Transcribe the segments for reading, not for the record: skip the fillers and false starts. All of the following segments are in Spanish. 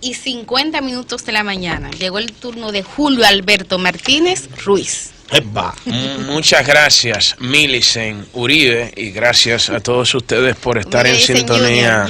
6:50 de la mañana. Llegó el turno de Julio Alberto Martínez Ruiz. Muchas gracias, Millicent Uribe, y gracias a todos ustedes por estar en sintonía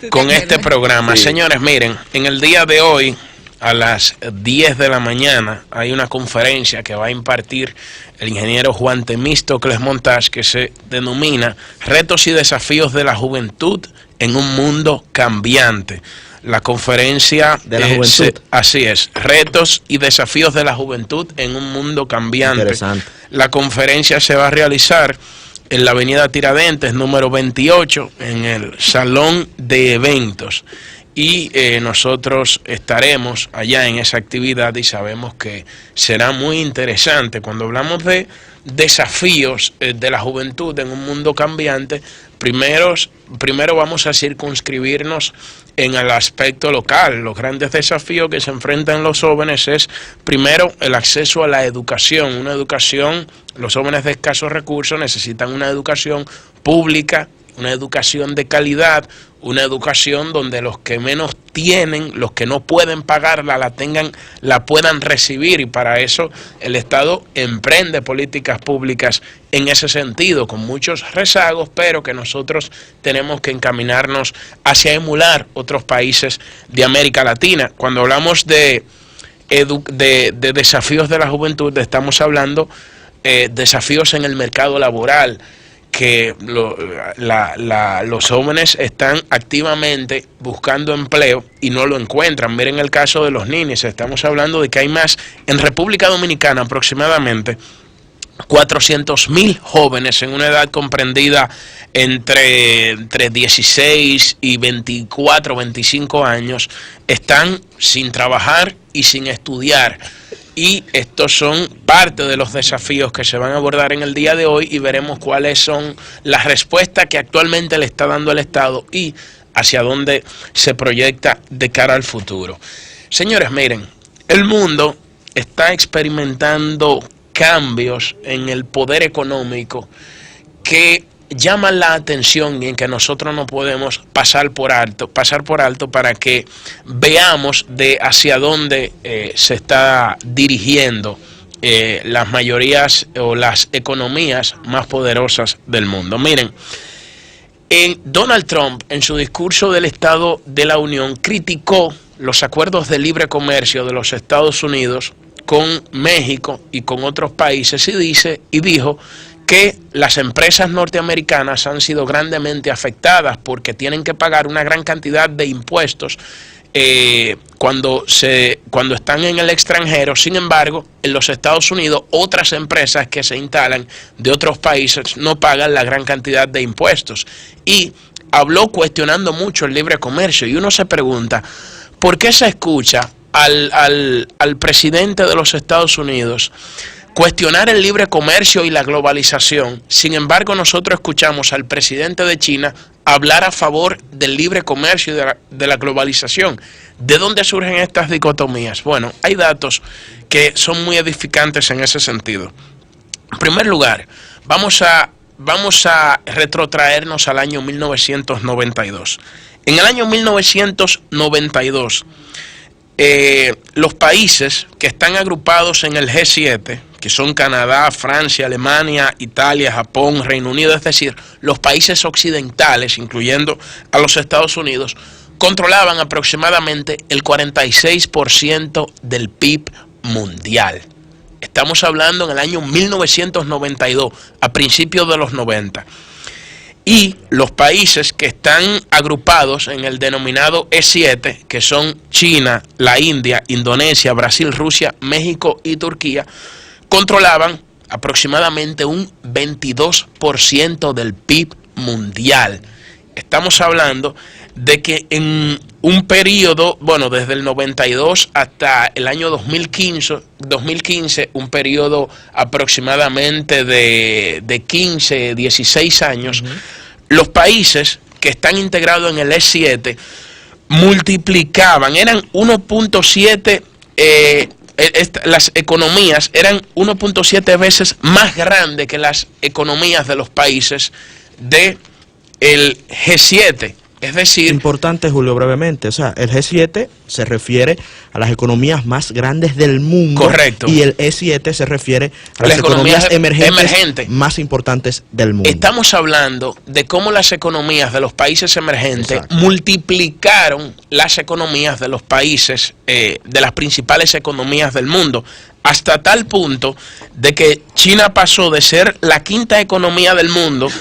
con este programa. Sí. Señores, miren, en el día de hoy, a las 10 de la mañana, hay una conferencia que va a impartir el ingeniero Juan Temístocles Montage, que se denomina Retos y Desafíos de la Juventud en un Mundo Cambiante. La conferencia de la juventud. Así es, Retos y Desafíos de la Juventud en un Mundo Cambiante. Interesante. La conferencia se va a realizar en la avenida Tiradentes, número 28, en el Salón de Eventos. Y nosotros estaremos allá en esa actividad y sabemos que será muy interesante. Cuando hablamos de desafíos de la juventud en un mundo cambiante, primero vamos a circunscribirnos en el aspecto local. Los grandes desafíos que se enfrentan los jóvenes es, primero, el acceso a la educación. Una educación, los jóvenes de escasos recursos necesitan una educación pública, una educación de calidad, una educación donde los que menos tienen, los que no pueden pagarla, la puedan recibir, y para eso el Estado emprende políticas públicas en ese sentido, con muchos rezagos, pero que nosotros tenemos que encaminarnos hacia emular otros países de América Latina. Cuando hablamos de desafíos de la juventud, estamos hablando desafíos en el mercado laboral, que los jóvenes están activamente buscando empleo y no lo encuentran. Miren el caso de los ninis. Estamos hablando de que hay más, en República Dominicana aproximadamente 400.000 jóvenes en una edad comprendida entre 16 y 24, 25 años están sin trabajar y sin estudiar. Y estos son parte de los desafíos que se van a abordar en el día de hoy, y veremos cuáles son las respuestas que actualmente le está dando el Estado y hacia dónde se proyecta de cara al futuro. Señores, miren, el mundo está experimentando cambios en el poder económico que llaman la atención y en que nosotros no podemos pasar por alto para que veamos de hacia dónde se está dirigiendo las mayorías o las economías más poderosas del mundo. Miren, Donald Trump en su discurso del Estado de la Unión criticó los acuerdos de libre comercio de los Estados Unidos con México y con otros países y dijo que las empresas norteamericanas han sido grandemente afectadas porque tienen que pagar una gran cantidad de impuestos cuando están en el extranjero. Sin embargo, en los Estados Unidos, otras empresas que se instalan de otros países no pagan la gran cantidad de impuestos. Y habló cuestionando mucho el libre comercio, y uno se pregunta, ¿por qué se escucha al presidente de los Estados Unidos cuestionar el libre comercio y la globalización? Sin embargo, nosotros escuchamos al presidente de China hablar a favor del libre comercio y de la globalización. ¿De dónde surgen estas dicotomías? Bueno, hay datos que son muy edificantes en ese sentido. En primer lugar, vamos a retrotraernos al año 1992. En el año 1992, los países que están agrupados en el G7, que son Canadá, Francia, Alemania, Italia, Japón, Reino Unido, es decir, los países occidentales, incluyendo a los Estados Unidos, controlaban aproximadamente el 46% del PIB mundial. Estamos hablando en el año 1992, a principios de los 90. Y los países que están agrupados en el denominado E7, que son China, la India, Indonesia, Brasil, Rusia, México y Turquía, controlaban aproximadamente un 22% del PIB mundial. Estamos hablando de que en un periodo, bueno, desde el 92 hasta el año 2015, un periodo aproximadamente de 15, 16 años, los países que están integrados en el E7 multiplicaban, eran 1.7, las economías eran 1.7 veces más grandes que las economías de los países del G7. Es decir... Importante, Julio, brevemente. O sea, el G7 se refiere a las economías más grandes del mundo. Correcto. Y el E7 se refiere a las economías emergentes más importantes del mundo. Estamos hablando de cómo las economías de los países emergentes Exacto. multiplicaron las economías de los países, de las principales economías del mundo, hasta tal punto de que China pasó de ser la quinta economía del mundo,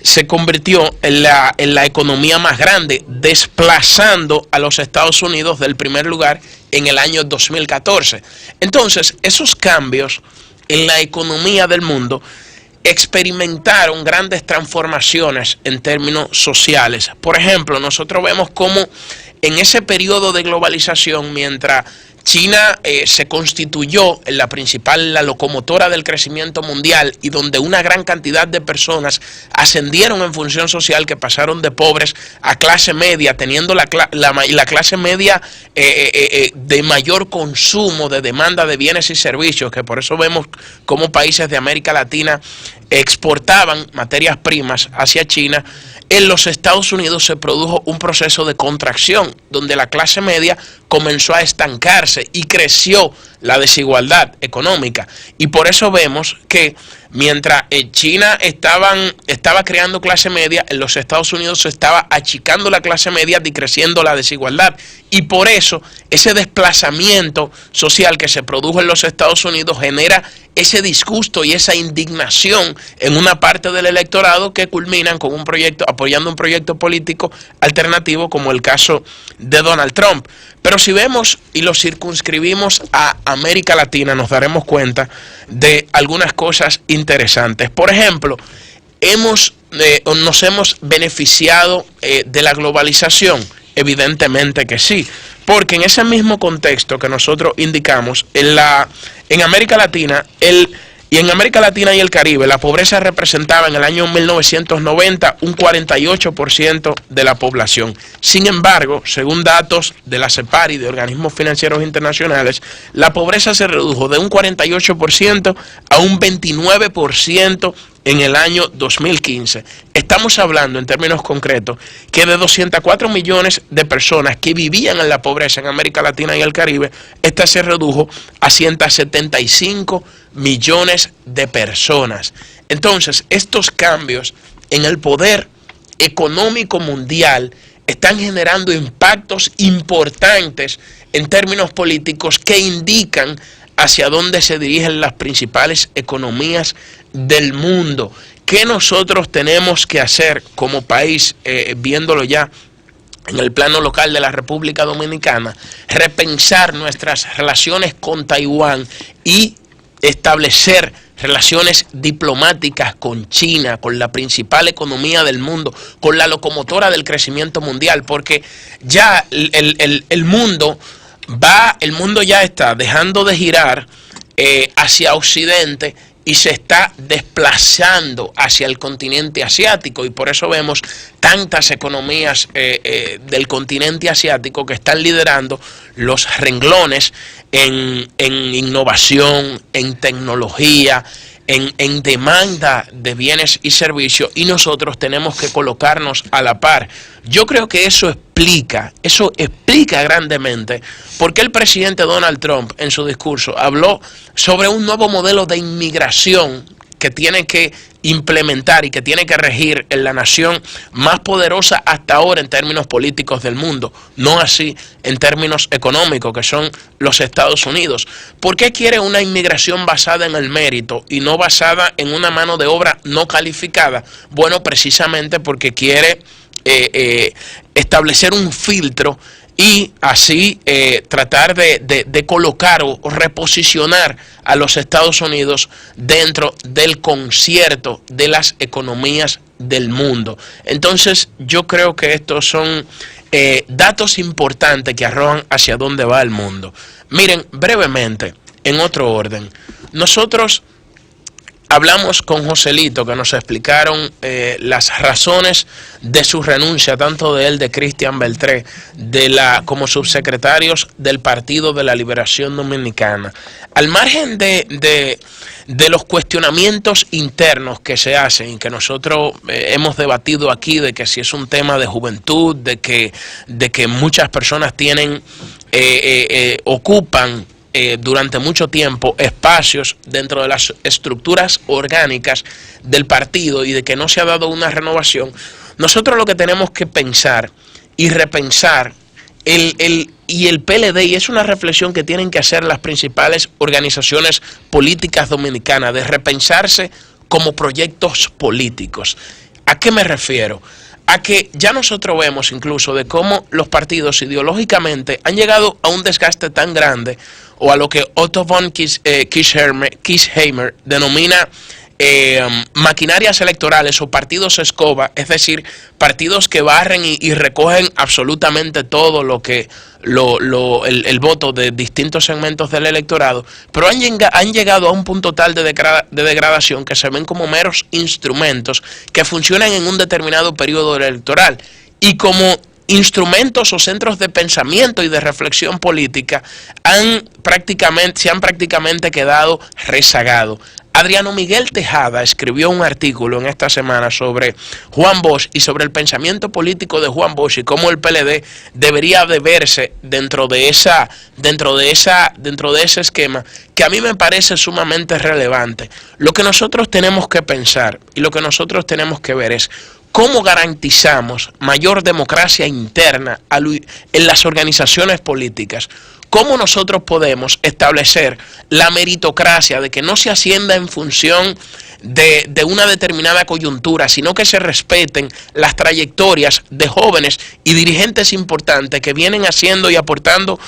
se convirtió en la economía más grande, desplazando a los Estados Unidos del primer lugar en el año 2014. Entonces, esos cambios en la economía del mundo experimentaron grandes transformaciones en términos sociales. Por ejemplo, nosotros vemos cómo en ese periodo de globalización, mientras China se constituyó en la locomotora del crecimiento mundial y donde una gran cantidad de personas ascendieron en función social, que pasaron de pobres a clase media, teniendo la clase media de mayor consumo, de demanda de bienes y servicios, que por eso vemos cómo países de América Latina exportaban materias primas hacia China. En los Estados Unidos se produjo un proceso de contracción, donde la clase media comenzó a estancarse y creció la desigualdad económica. Y por eso vemos que mientras China estaba creando clase media, en los Estados Unidos se estaba achicando la clase media y creciendo la desigualdad. Y por eso ese desplazamiento social que se produjo en los Estados Unidos genera ese disgusto y esa indignación en una parte del electorado, que culminan con apoyando un proyecto político alternativo, como el caso de Donald Trump. Pero si vemos y lo circunscribimos a América Latina, nos daremos cuenta de algunas cosas interesantes. Por ejemplo, nos hemos beneficiado de la globalización. Evidentemente que sí, porque en ese mismo contexto que nosotros indicamos, en América Latina y el Caribe, la pobreza representaba en el año 1990 un 48% de la población. Sin embargo, según datos de la CEPAR y de organismos financieros internacionales, la pobreza se redujo de un 48% a un 29% en el año 2015. Estamos hablando en términos concretos que de 204 millones de personas que vivían en la pobreza en América Latina y el Caribe, esta se redujo a 175 millones de personas. Entonces, estos cambios en el poder económico mundial están generando impactos importantes en términos políticos que indican hacia dónde se dirigen las principales economías del mundo. ¿Qué nosotros tenemos que hacer como país, viéndolo ya en el plano local de la República Dominicana? Repensar nuestras relaciones con Taiwán y establecer relaciones diplomáticas con China, con la principal economía del mundo, con la locomotora del crecimiento mundial, porque ya el mundo ya está dejando de girar hacia Occidente y se está desplazando hacia el continente asiático, y por eso vemos tantas economías del continente asiático que están liderando los renglones en innovación, en tecnología, en demanda de bienes y servicios, y nosotros tenemos que colocarnos a la par. Yo creo que eso explica grandemente por qué el presidente Donald Trump en su discurso habló sobre un nuevo modelo de inmigración que tiene que implementar y que tiene que regir en la nación más poderosa hasta ahora en términos políticos del mundo, no así en términos económicos, que son los Estados Unidos. ¿Por qué quiere una inmigración basada en el mérito y no basada en una mano de obra no calificada? Bueno, precisamente porque quiere establecer un filtro y así tratar de colocar o reposicionar a los Estados Unidos dentro del concierto de las economías del mundo. Entonces, yo creo que estos son datos importantes que arrojan hacia dónde va el mundo. Miren, brevemente, en otro orden, nosotros hablamos con Joselito, que nos explicaron las razones de su renuncia, tanto de él, de Cristian Beltré, como subsecretarios del Partido de la Liberación Dominicana. Al margen de los cuestionamientos internos que se hacen y que nosotros hemos debatido aquí, de que si es un tema de juventud, de que muchas personas ocupan durante mucho tiempo espacios dentro de las estructuras orgánicas del partido y de que no se ha dado una renovación, nosotros lo que tenemos que pensar y repensar el PLD, y es una reflexión que tienen que hacer las principales organizaciones políticas dominicanas, de repensarse como proyectos políticos. ¿A qué me refiero? A que ya nosotros vemos incluso de cómo los partidos ideológicamente han llegado a un desgaste tan grande, o a lo que Otto von Kirchheimer denomina maquinarias electorales o partidos escoba, es decir, partidos que barren y recogen absolutamente todo el voto de distintos segmentos del electorado, pero han llegado a un punto tal de degradación que se ven como meros instrumentos que funcionan en un determinado periodo electoral, y como instrumentos o centros de pensamiento y de reflexión política se han prácticamente quedado rezagados. Adriano Miguel Tejada escribió un artículo en esta semana sobre Juan Bosch y sobre el pensamiento político de Juan Bosch y cómo el PLD debería de verse dentro de ese esquema, que a mí me parece sumamente relevante. Lo que nosotros tenemos que pensar y lo que nosotros tenemos que ver es cómo garantizamos mayor democracia interna en las organizaciones políticas. ¿Cómo nosotros podemos establecer la meritocracia de que no se ascienda en función de una determinada coyuntura, sino que se respeten las trayectorias de jóvenes y dirigentes importantes que vienen haciendo y aportando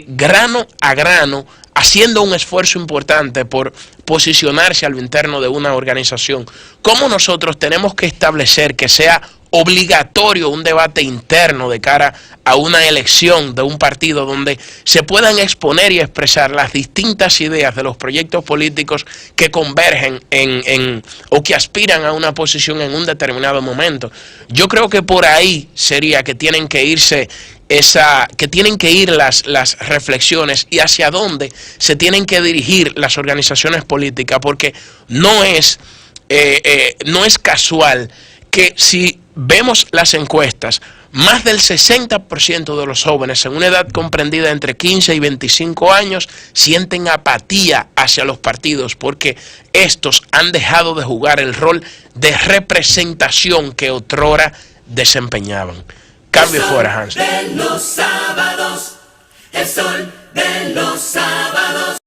grano a grano, haciendo un esfuerzo importante por posicionarse a lo interno de una organización? ¿Cómo nosotros tenemos que establecer que sea obligatorio un debate interno de cara a una elección de un partido donde se puedan exponer y expresar las distintas ideas de los proyectos políticos que convergen o que aspiran a una posición en un determinado momento? Yo creo que por ahí sería que tienen que irse las reflexiones, y hacia dónde se tienen que dirigir las organizaciones políticas, porque no es casual que si vemos las encuestas, más del 60% de los jóvenes en una edad comprendida entre 15 y 25 años sienten apatía hacia los partidos, porque estos han dejado de jugar el rol de representación que otrora desempeñaban. Cambio fuera, Hans.